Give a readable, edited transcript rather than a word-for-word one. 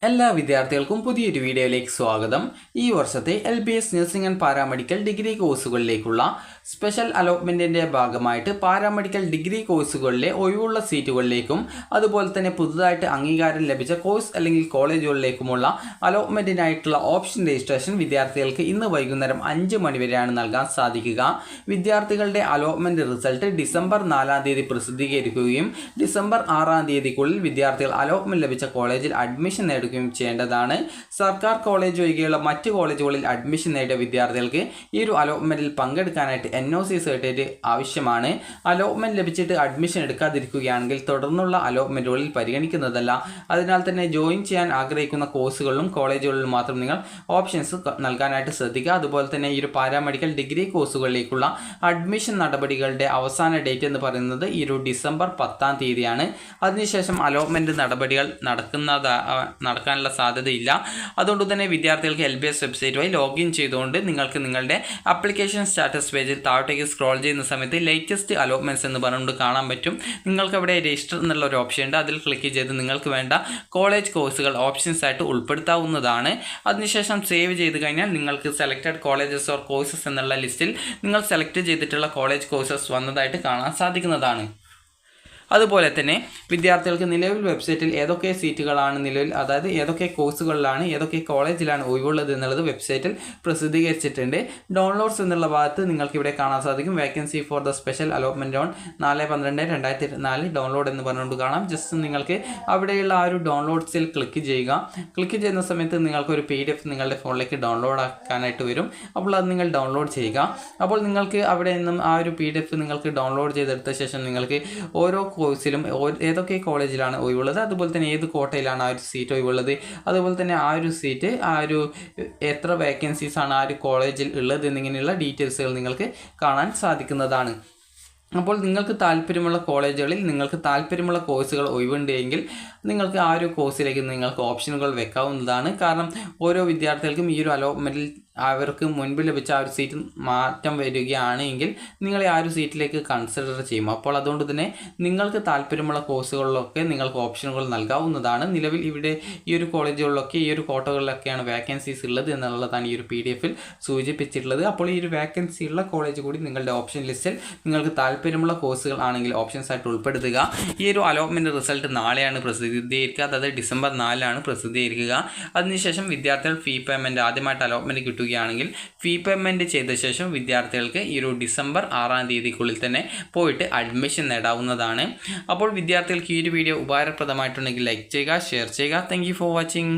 എല്ലാ വിദ്യാർത്ഥികൾക്കും പുതിയൊരു വീഡിയോയിലേക്ക് സ്വാഗതം. ഈ വർഷത്തെ LBS nursing and paramedical degree കോഴ്സുകളിലേക്കുള്ള സ്പെഷ്യൽ അലോട്ട്മെൻറ്റിൻ്റെ ഭാഗമായിട്ട് പാരാമെഡിക്കൽ ഡിഗ്രി കോഴ്സുകളിലെ ഒഴിവുള്ള സീറ്റുകളിലേക്കും അതുപോലെ തന്നെ പുതുതായിട്ട് അംഗീകാരം ലഭിച്ച കോഴ്സ് അല്ലെങ്കിൽ കോളേജുകളിലേക്കുമുള്ള അലോട്ട്മെൻറ്റിനായിട്ടുള്ള ഓപ്ഷൻ രജിസ്ട്രേഷൻ വിദ്യാർത്ഥികൾക്ക് ഇന്ന് വൈകുന്നേരം 5 മണി വരെയാണ് നൽകാൻ സാധിക്കുക. വിദ്യാർത്ഥികളുടെ അലോട്ട്മെൻറ്റ് റിസൾട്ട് ഡിസംബർ 4-ാം തീയതി പ്രസിദ്ധീകരിക്കുകയും ഡിസംബർ 6-ാം തീയതിക്കുള്ളിൽ വിദ്യാർത്ഥികൾ അലോട്ട്മെൻറ്റ് ലഭിച്ച കോളേജിൽ അഡ്മിഷൻ നേടുകയും ചെയ്യേണ്ടതാണ്. സർക്കാർ കോളേജ് ഒഴികെയുള്ള മറ്റ് കോളേജുകളിൽ അഡ്മിഷൻ നേടിയ വിദ്യാർത്ഥികൾക്ക് ഈ ഒരു അലോട്ട്മെൻറ്റിൽ പങ്കെടുക്കാനായിട്ട് NOC സർട്ടിഫിക്കറ്റ് ആവശ്യമാണ്. അലോട്ട്മെൻറ്റ് ലഭിച്ചിട്ട് അഡ്മിഷൻ എടുക്കാതിരിക്കുകയാണെങ്കിൽ തുടർന്നുള്ള അലോട്ട്മെൻറ്റുകളിൽ പരിഗണിക്കുന്നതല്ല. അതിനാൽ തന്നെ ജോയിൻ ചെയ്യാൻ ആഗ്രഹിക്കുന്ന കോഴ്സുകളിലും കോളേജുകളിലും മാത്രം നിങ്ങൾ ഓപ്ഷൻസ് നൽകാനായിട്ട് ശ്രദ്ധിക്കുക. അതുപോലെ തന്നെ ഈ ഒരു പാരാമെഡിക്കൽ ഡിഗ്രി കോഴ്സുകളിലേക്കുള്ള അഡ്മിഷൻ നടപടികളുടെ അവസാന ഡേറ്റ് എന്ന് പറയുന്നത് ഈ ഒരു ഡിസംബർ 10-ാം തീയതിയാണ്. അതിനുശേഷം അലോട്ട്മെൻറ്റ് നടപടികൾ നടക്കാനുള്ള സാധ്യതയില്ല. അതുകൊണ്ട് തന്നെ വിദ്യാർത്ഥികൾക്ക് LBS വെബ്സൈറ്റ് വഴി ലോഗിൻ ചെയ്തുകൊണ്ട് നിങ്ങൾക്ക് നിങ്ങളുടെ ആപ്ലിക്കേഷൻ സ്റ്റാറ്റസ് പേജിൽ താഴോട്ടേക്ക് സ്ക്രോൾ ചെയ്യുന്ന സമയത്ത് ലേറ്റസ്റ്റ് അലോട്ട്മെൻറ്റ്സ് എന്ന് പറഞ്ഞുകൊണ്ട് കാണാൻ പറ്റും. നിങ്ങൾക്ക് അവിടെ രജിസ്റ്റർ എന്നുള്ള ഒരു ഓപ്ഷൻ ഉണ്ട്. അതിൽ ക്ലിക്ക് ചെയ്ത് നിങ്ങൾക്ക് വേണ്ട കോളേജ് കോഴ്സുകൾ ഓപ്ഷൻസ് ആയിട്ട് ഉൾപ്പെടുത്താവുന്നതാണ്. അതിനുശേഷം സേവ് ചെയ്ത് കഴിഞ്ഞാൽ നിങ്ങൾക്ക് സെലക്റ്റഡ് കോളേജസ് ഓർ കോഴ്സസ് എന്നുള്ള ലിസ്റ്റിൽ നിങ്ങൾ സെലക്ട് ചെയ്തിട്ടുള്ള കോളേജ് കോഴ്സസ് വന്നതായിട്ട് കാണാൻ സാധിക്കുന്നതാണ്. അതുപോലെ തന്നെ വിദ്യാർത്ഥികൾക്ക് നിലവിൽ വെബ്സൈറ്റിൽ ഏതൊക്കെ സീറ്റുകളാണ് നിലവിൽ, അതായത് ഏതൊക്കെ കോഴ്സുകളിലാണ് ഏതൊക്കെ കോളേജിലാണ് ഒഴിവുള്ളത് എന്നുള്ളത് വെബ്സൈറ്റിൽ പ്രസിദ്ധീകരിച്ചിട്ടുണ്ട്. ഡൗൺലോഡ്സ് എന്നുള്ള ഭാഗത്ത് നിങ്ങൾക്ക് ഇവിടെ കാണാൻ സാധിക്കും. Vacancy for the special allotment on 4/12/2024 download എന്ന് പറഞ്ഞുകൊണ്ട് കാണാം. ജസ്റ്റ് നിങ്ങൾക്ക് അവിടെയുള്ള ആ ഒരു ഡൗൺലോഡ്സിൽ ക്ലിക്ക് ചെയ്യുക. ക്ലിക്ക് ചെയ്യുന്ന സമയത്ത് നിങ്ങൾക്ക് ഒരു PDF നിങ്ങളുടെ ഫോണിലേക്ക് ഡൗൺലോഡ് ആക്കാനായിട്ട് വരും. അപ്പോൾ അത് നിങ്ങൾ ഡൗൺലോഡ് ചെയ്യുക. അപ്പോൾ നിങ്ങൾക്ക് അവിടെ നിന്നും ആ ഒരു PDF നിങ്ങൾക്ക് ഡൗൺലോഡ് ചെയ്തെടുത്ത ശേഷം നിങ്ങൾക്ക് ഓരോ കോഴ്സിലും ഏതൊക്കെ കോളേജിലാണ് ഒഴിവുള്ളത്, അതുപോലെ തന്നെ ഏത് കോട്ടയിലാണ് ആ ഒരു സീറ്റ് ഒഴിവുള്ളത്, അതുപോലെ തന്നെ ആ ഒരു സീറ്റ് എത്ര വേക്കൻസീസ് ആണ് ആ ഒരു കോളേജിൽ ഉള്ളത് എന്നിങ്ങനെയുള്ള ഡീറ്റെയിൽസുകൾ നിങ്ങൾക്ക് കാണാൻ സാധിക്കുന്നതാണ്. അപ്പോൾ നിങ്ങൾക്ക് താല്പര്യമുള്ള കോളേജുകളിൽ നിങ്ങൾക്ക് താല്പര്യമുള്ള കോഴ്സുകൾ ഒഴിവുണ്ടെങ്കിൽ നിങ്ങൾക്ക് ആ ഒരു കോഴ്സിലേക്ക് നിങ്ങൾക്ക് ഓപ്ഷനുകൾ വെക്കാവുന്നതാണ്. കാരണം ഓരോ വിദ്യാർത്ഥികൾക്കും ഈ ഒരു അലോട്ട്മെൻറ്റിൽ അവർക്ക് മുൻപ് ലഭിച്ച ആ ഒരു സീറ്റ് മാറ്റം വരികയാണെങ്കിൽ നിങ്ങളെ ആ ഒരു സീറ്റിലേക്ക് കൺസിഡർ ചെയ്യും. അപ്പോൾ അതുകൊണ്ട് തന്നെ നിങ്ങൾക്ക് താല്പര്യമുള്ള കോഴ്സുകളിലൊക്കെ നിങ്ങൾക്ക് ഓപ്ഷനുകൾ നൽകാവുന്നതാണ്. നിലവിൽ ഇവിടെ ഈ ഒരു കോളേജുകളിലൊക്കെ ഈ ഒരു കോട്ടകളിലൊക്കെയാണ് വേക്കൻസീസ് ഉള്ളത് എന്നുള്ളതാണ് ഈ ഒരു PDF-ൽ സൂചിപ്പിച്ചിട്ടുള്ളത്. അപ്പോൾ ഈ ഒരു വേക്കൻസി ഉള്ള കോളേജ് കൂടി നിങ്ങളുടെ ഓപ്ഷൻ ലിസ്റ്റിൽ നിങ്ങൾക്ക് താല്പര്യമുള്ള കോഴ്സുകൾ ആണെങ്കിൽ ഓപ്ഷൻസ് ആയിട്ട് ഉൾപ്പെടുത്തുക. ഈ ഒരു അലോട്ട്മെൻറ്റ് റിസൾട്ട് നാളെയാണ് പ്രസിദ്ധീകരിക്കുക, അതായത് ഡിസംബർ 4-ാണ് പ്രസിദ്ധീകരിക്കുക. അതിനുശേഷം വിദ്യാർത്ഥികൾ ഫീ പേയ്മെൻറ്റ് ആദ്യമായിട്ട് അലോട്ട്മെൻറ്റ് കിട്ടുകയാണെങ്കിൽ ഫീ പേയ്മെൻറ്റ് ചെയ്ത ശേഷം വിദ്യാർത്ഥികൾക്ക് ഈ ഒരു ഡിസംബർ 6-ാം തീയതിക്കുള്ളിൽ തന്നെ പോയിട്ട് അഡ്മിഷൻ നേടാവുന്നതാണ്. അപ്പോൾ വിദ്യാർത്ഥികൾക്ക് ഈ ഒരു വീഡിയോ ഉപകാരപ്രദമായിട്ടുണ്ടെങ്കിൽ ലൈക്ക് ചെയ്യുക, ഷെയർ ചെയ്യുക. Thank you for watching.